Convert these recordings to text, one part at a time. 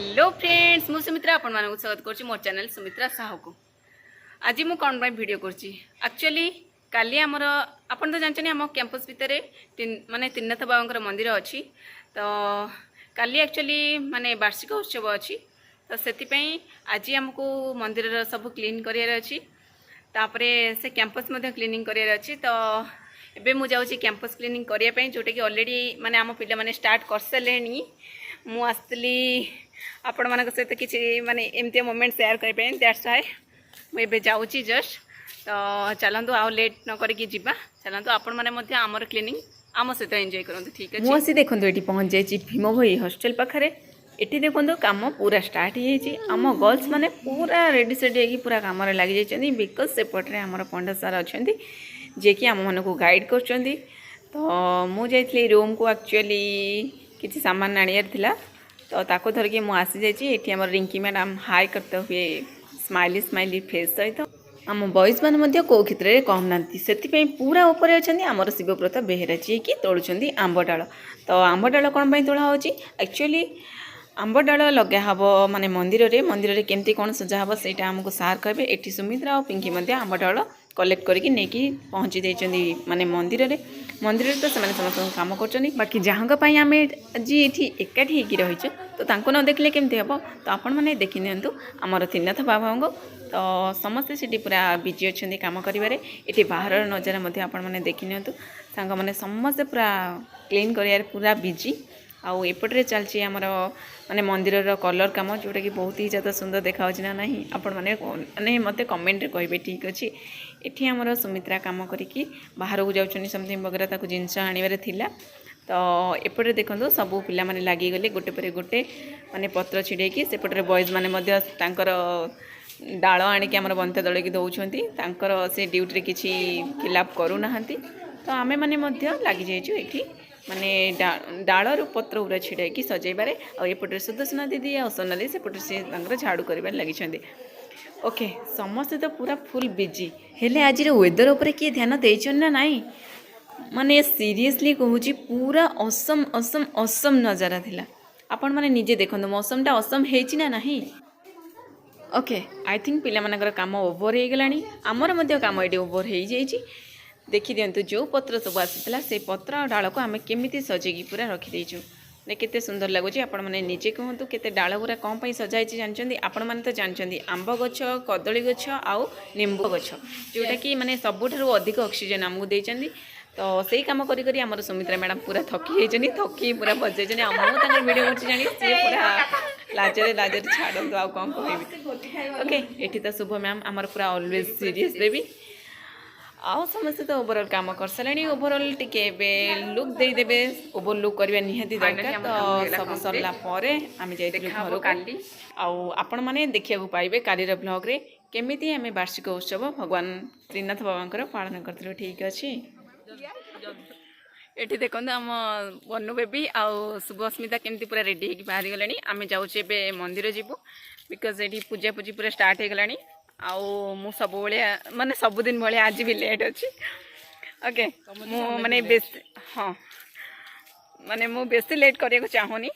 Hello friends मु सुमित्रा आपण मानक स्वागत करछि मोर चैनल सुमित्रा साहू को। आज मु कौन भाई वीडियो करछि एक्चुअली काली हमर आपण तो जानछनी हम कैंपस भितरे माने त्रिनाथ बाबांकर मंदिर अछि। तो काली एक्चुअली माने वार्षिक उत्सव अछि। तो सेति पई आज हमको मंदिर सब क्लीन करियर अछि। तापरे से कैंपस मध्ये क्लीनिंग करियर अछि। तो एबे मु जाउछि कैंपस क्लीनिंग करिया पई जोटे कि ऑलरेडी माने हम पिला माने स्टार्ट कर सलेनी। मु आस्तली आपण मानक सहित किसी माने एमती मोमेंट शेयर कर पे दैट्स व्हाई मुझे जाऊँगी जस्ट। तो चलतु आउ लेट न करके जीवा चलतु आपण माने मध्य आमर क्लीनिंग आम सहित एंजॉय करंतु। ठीक है मुझे देखो ये पहुँच जाइए भीम भई हॉस्टल पाखे। ये देखो काम पूरा स्टार्ट हो आम गर्ल्स मैंने पूरा रेडी सेडी हो पूरा कम लगी जाइए बिकज सेपटे आमर पंडा सार अच्छा जे कि आम मन को गाइड कर। तो मुझे रूम को एक्चुअली किसी सामान आनियार थिला तो ताको धरके मु आसी जाइए। ये आम रिंकी मैडम हाई करते हुए स्माइली स्माइली फेस सहित आम बॉयज मैंने कौ क्षेत्र में कम ना से पूरा ऊपर अच्छा आमर शिवव्रत बेहेरा जी कि तोड़ुंट आंब डाल। तो आंब डाल कौन पर तोड़ा हो एक्चुअली आंब डाल लगे हम माने मंदिर रे केमती कौन सजा हम सहीटा आमको सार कहे। ये सुमित्रा और पिंकी आंब डाल कलेक्ट करके नहीं पहुँची देते माने मंदिर रे तो से समस्त काम कर। बाकी जहाँ आम आज ये एकाठी रही तो न देखले केमती हम तो आपण मैंने देखी दिंतु आमर त्रिनाथ बाबा को। तो समस्ते से पूरा बिजी अच्छा कम कर बाहर नजारा आपण मैंने देखी निंतु सांग मैंने समस्ते पूरा क्लीन कर पूरा बिजी। आउ एपटे चलती आमर माने मंदिर कलर कम जोटा कि बहुत ही ज़्यादा सुंदर देखा ना नहीं आपण मैंने मत कमेंट कहे। ठीक अच्छे ये आमर सुमित्रा कम करके बाहर को जाऊँ समथिंग वगैरह ताको जिनस आनबार थिला। तो एपटे देखो सबू पिला माने लगिगले गोटे पर गोटे माने पत्र छिड़ेकी सेपटे बॉयज माने डाल आणिक आमर बंता दल की दौरान से ड्यूटी किसी फिलअप करूना। तो आमे माने लगी जाइए ये माने डाल रु पत्र पूरा छिड़ाई सजेबारे आउटे सुदर्शना दीदी आ सोनाली सेपटे से झाड़ू कर लगी। ओके समस्ते तो पूरा फुल बिजी हेले आज वेदर उपरे किए ध्यान देछन ना नहीं माने सीरियसली कहूँ पूरा असम असम असम नजारा थिला। आपण माने निजे देखो मौसमटा असम हेची ना नहीं। ओके आई थिंक पिला मानकर काम ओवर हो गलानी आमर मध्य काम ये ओवर हो जाइए। देखी दिंतु जो पत्र सब आसाला से पत्र और डाल को आम केमी सजेगी पूरा रखीदेचु केते सुंदर लगुच। आपण मैंने निजे कहतु केते डाल पूरा कौन पर सजाई जानते आपण मैंने तो जानते आंब गछ कदली गछ आउ निंबू गछ जोटा कि माने सबुठारु अधिक ऑक्सीजन आमको देइचंदी। तो सही काम करी करी आमर सुमित्रा मैडम पूरा थकी थकी पूरा बजाई आम वीडियो कर जानी सी पूरा लाजरे लाजरे छाड़ू आ कौन कह। ओके ये तो शुभ मैम आमर पूरा ऑलवेज सीरीयस बेबी आउ समस्ते तो ओवरऑल काम कर सारे ओवरऑल टिके लुक देदेवे ओवर लुक करवा निहाती दरकार। तो सब सरला आम जाइए घर काली आपण मैंने देखा पाइबे काली ब्लॉग रे केमिति आम वार्षिक उत्सव भगवान त्रिनाथ बाबा पालन करथिलु। ठीक अच्छे ये देखो आम बनु बेबी आउ शुभस्मिता केमती पूरा रेडी होगी बाहरी गलानी। आम जाऊे मंदिर जीवु बिकज ये पूजा पूजी पूरा स्टार्ट हो गलानी। आउ मु सब माने सबुदिन भाई आज भी लेट अच्छी। ओके मु माने बेस हाँ माने मु बेसी लेट करने चाहूनी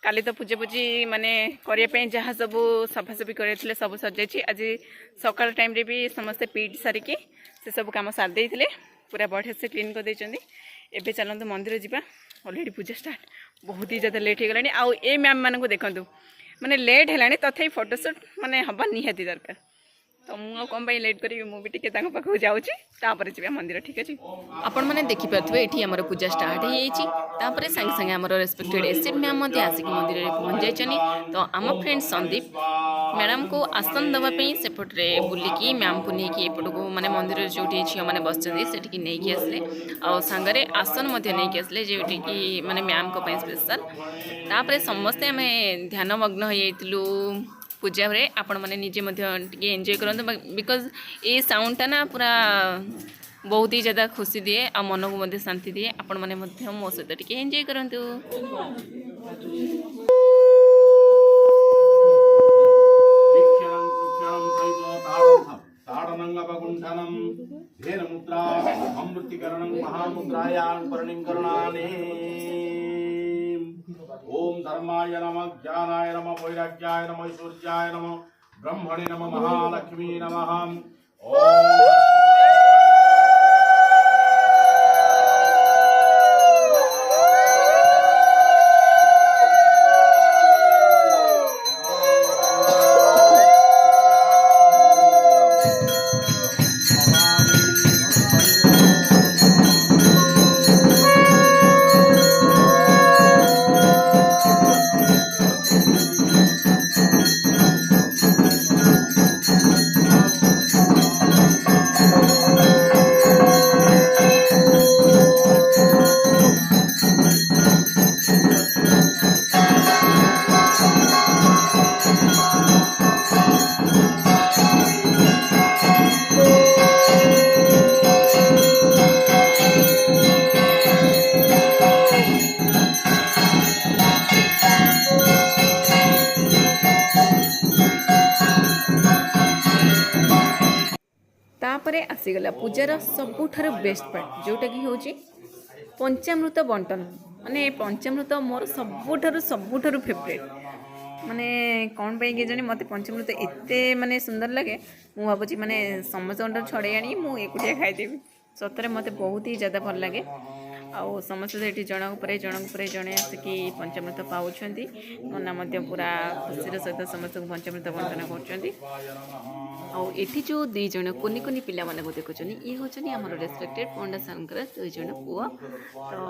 काली तो पूजा पूजी माने करने जहाँ सब सफासफी कर सब सजाई आज सकाल टाइम रे भी समस्ते पीट सारिकी से सब कम सार देते पूरा बढ़िया से क्लीन कर देइचंदी। एबे चलते मंदिर जावा ऑलरेडी पूजा स्टार्ट बहुत ही ज़्यादा लेट हो गलानी। आउ ए मैम मानक देखु माने लेट है तथापि फोटोशूट माने हवा निहाती दरकार। तो मुझे कौन लेट करी मुझे पाखक जाऊँगी जी मंदिर। ठीक अच्छे आपण मैंने देखिपे ये आम पूजा स्टार्ट होपर सागे सागे आम रेस्पेक्टेड एसएफ मैम आसिक मंदिर में पहुँच जाइए। तो आम फ्रेंड संदीप मैडम को आसन दवाई सेपटे बुलिकी मैम को लेकिन एपट को माने मंदिर जो झील मैंने बसते नहीं आसले आंगे आसन नहीं आसले जोटी कि माने मैम को स्पेशल तापर समस्ते आम ध्यानमग्न हो पूजा रे आपण मैंने निजे एंजॉय करते बिकज ये साउंडटा ना पूरा बहुत ही ज़्यादा खुशी दिए आ मन को शांति दिए। आपण मैंने मो सहित टिके एंजॉय करंतु। ओम धर्मा ज्ञानाय नमः वैराग्याय नमः सूर्याय नमः ब्रह्मणे नमः महालक्ष्मी नमः ओम। तापर आसीगला पूजार सबुठार बेस्ट पार्ट जोटा कि हूँ पंचामृत बंटन माने पंचामृत मोर सबुठार फेवरेट माने कौन पे कि जानी मत पंचामृत एते माने सुंदर लगे मु भावुची माने समस्त छड़े आनी मु एकुटिया खाईदेवी सतरे मत बहुत ही ज़्यादा भल लगे आउ समस्त ये जनक पर जड़े आसिकी पंचामृत पाँच नना पूरा खुशी सहित समस्त पंचामृत बंटन कर जो दुई जन कुनि कुनि पिला माने देखुं ये हूँ आम रेस्पेक्टेड पंडा सार दुई जन पुओ तो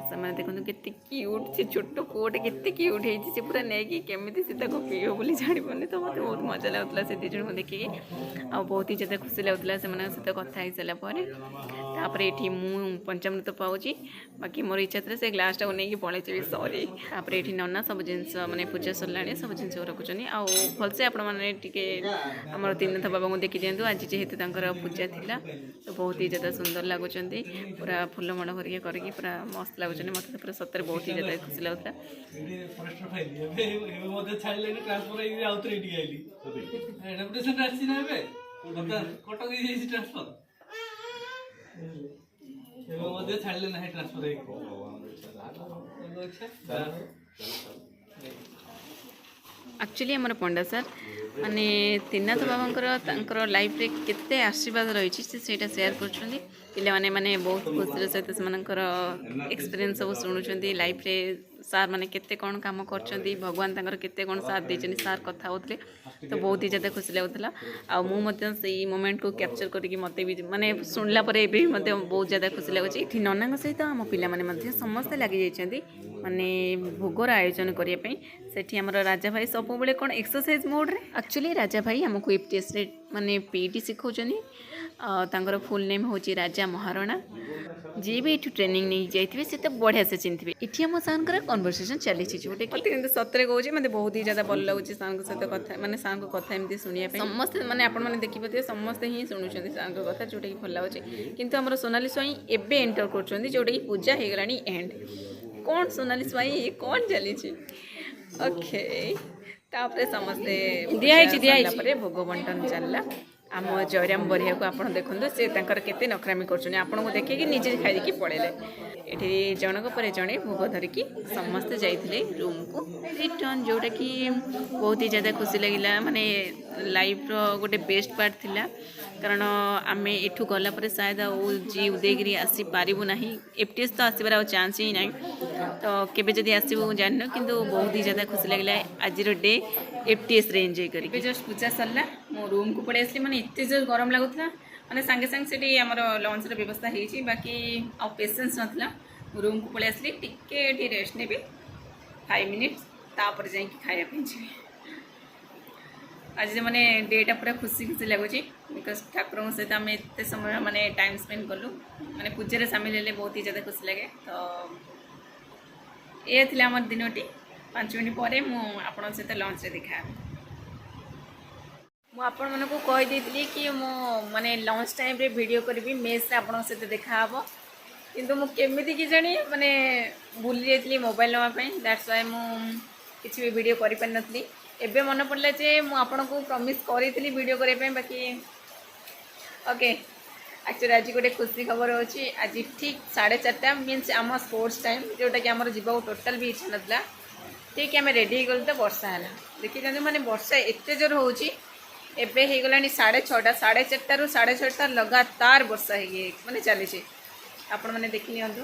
से देखते केते क्यूट से छोट पुओटे केते क्यूट होती से पूरा नहीं केमी सी पीओ बोली जापारे तो मतलब बहुत मजा लगुला से दुई जन को देखिए आ बहुत ही ज़्यादा खुशी लगुला से सहित कथा हो सारापर ये मु पंचामृत पाऊँगी बाकी मोर इच्छा था से ग्लास टाक नहीं पलैची सरी तापर ये नना सब जिनस माने पूजा सरला सब जिन रखुच्च आउ भलसे आपण मैंने आम तीन बाबा को देखी दिंतु आज जेहेतु पूजा थिला तो बहुत ही ज़्यादा सुंदर लगुच पूरा फूल मण भरिया करके पूरा मस्त लगुच मत पूरा सतरे बहुत ही ज़्यादा खुशी लगुता एक्चुअली आमर पंडा सर माने त्रिनाथ बाबा लाइफ रे केते आशीर्वाद रही से शेयर कर पिलाने माने बहुत खुशी सहित से एक्सपीरियंस सब शुणुंट लाइफ रे सार माने केते कौन काम कर भगवान तंकर केते कौन साथ देछन सार कथा होते तो बहुत ही ज़्यादा खुशी लगुला आ मु मोमेंट को कैप्चर करके मते भी माने सुनला परे भी मते बहुत ज़्यादा खुशी लगुच ये नना सहित आम पिला समस्ते लगी जाइए माने भोगर आयोजन करने से आमर राजा भाई सब बेले कौन एक्सरसाइज मोड रे एक्चुअली राजा भाई आमको एफटीएस रे माने पीटी सिखाउछनी तांकर फुल नेम होची राजा महाराणा जी भी ये ट्रेनिंग नहीं जाइए से तो बढ़िया से चिन्हते ये आम सार कन्वर्सेशन चली जोटे कि सतरे कहूँ मतलब बहुत ही ज़्यादा भल लगुच सार सहित कथा माने सार कथा एमती शुणा समस्ते माने आपण मैंने देखिए समस्ते ही शुणुंट सार कथा जोटा कि भल लगुच किंतु आम सोनाली स्वाई एवं एंटर कर जोटा कि पूजा हो गला एंड कौन सोनाली स्वाई कौन चली ओके तापर समस्ते दिखाई भोग बंटन चलला आम जयराम बरिया को आप देखते से केते नखरामी कर देखिए निजे खाई पड़े ये जनक पर जड़े भोग धरिकी समस्ते जाइए रूम को रिटर्न जोटा कि बहुत ही ज़्यादा खुशी लगिला माने लाइफ रो गोटे बेस्ट पार्ट थिला कारण आम एठू गला पर शायद जी उदयगिरी आसी पारिबु नाही एफटीएस तो आसबार चांस ही ना तो केबे जदि आसबु जान किंतु बहुत ही ज़्यादा खुशी लगिला आज डे एफटीएस रे एंजॉय करी जस्ट पूजा सरला मो रूम को पड़े आसली माने एते जोर गरम लागुतला माने संगे संगे से आमर लंच व्यवस्था होती बाकी आ पेसेंस नाला रूम को पड़े आसली टिके रेस्ट ने 5 मिनिट्स तापर जाई खाया जी आज माने डेटा पूरा खुशी खुशी लगुच बिकज ठाकुर सहित आम एत समय माने टाइम स्पेंड कलु माने पूजा सामिल हेले बहुत ही ज़्यादा खुशी लगे तो ये थी आम दिनटी 5 मिनट पर मुझे सहित लंच रे देखा मुझे मन को कहीदी कि मो माने लंच टाइम रे वीडियो करी मेस आपण सहित देखा किंतु मुझे कि जानी माने भूली जाइए मोबाइल नापी दैट्स वाई मुझे भी वीडियो कर पारि नथली एबे मन पड़ला जे मुझे को प्रॉमिस करी वीडियो करने बाकी ओके एक्चुअली आज गोटे खुशी खबर अच्छी आज ठीक 4:30 मीन्स आम स्पोर्ट्स टाइम जोटा कि आम जीवा टोटाल भी इच्छा नाला ठीक आम रेडी हो तो वर्षा है देखी मैंने वर्षा एत जोर हो एबे हो गला 6:30 4:30 ରୁ 6:30 लगातार वर्षा है मैंने चली आपण मैंने देखी नियंतु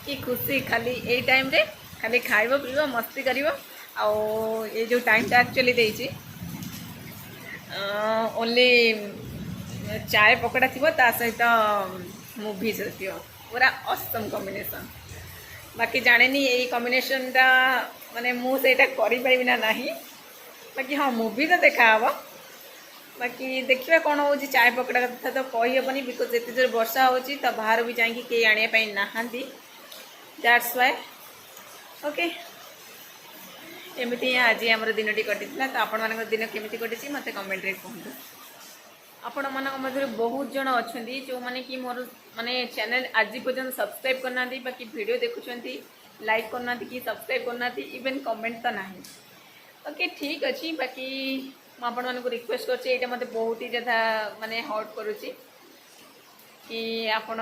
कि खुशी खाली ए टाइम रे खाली खाइब पीब मस्ती करिवो आ ये जो टाइम टा एक्चुअली देइछि ओनली चाय पकड़ा थी ता सहित मूवीज थी पूरा ऑसम कॉम्बिनेशन बाकी जाने नहीं यही कॉम्बिनेशन टा माने मु सेटा करि परिबि ना नाही बाकी हाँ मूवी तो देखा हवा बाकी देखिए कौन हो चाय पकड़ा कथा तो कही हेनी बिकज एत जोर वर्षा हो तो बाहर भी जाकि कई आने नहांती दैट्स वाई ओके एमती आज आम दिन कटी तो आपण मान दिन केमी कटी मत कमेंट रे कहतु आपण मान मध्य बहुत जन अच्छा जो मैंने कि मोर माने चैनल आज पर्यटन सब्सक्राइब करना बाकी वीडियो देखुं लाइक करना कि सब्सक्राइब करना इवेन कमेंट तो ना ओके ठीक अच्छे बाकी मुझे रिक्वेस्ट कर मत बहुत ही ज़्यादा माने हर्ट करुच्ची कि आपण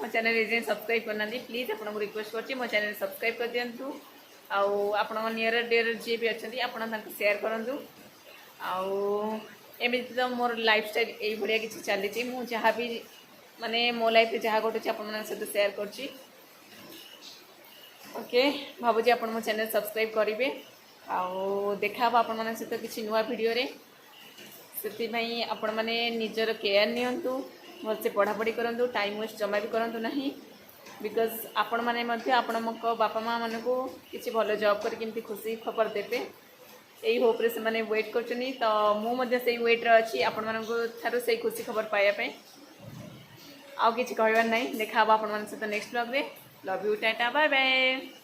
मो चैनल सब्सक्राइब करना प्लीज आपको रिक्वेस्ट कर मो चैनल सब्सक्राइब कर दिंतु आपण नियर डियर जी भी अच्छा आपण शेयर करूँ एमती तो मोर लाइफ स्टाइल यही भाया कि चली मुझे भी माने मो लाइफ जहाँ घटुचे आपण सहित शेयर करके भावुँ आप मो चैनल सब्सक्राइब करेंगे आउ देखा आपण मान सहित किसी नुआ वीडियो रे से आपण मैंने निजर केयर नियंतु भलसे पढ़ापढ़ी करूँ टाइम वेस्ट जमा भी करूँ ना बिकज आपण मैंने आपण मो बापा माँ मान को किसी भल जॉब करके खुशी खबर देते यही होप रे से मैंने वेट कर तो मुझे से वेट रे अच्छी आपण मान से खुशी खबर पाइबापी आउ कि कहबार ना देखा आपण मान सहित नेक्स्ट ब्लॉग रे love you tata bye bye.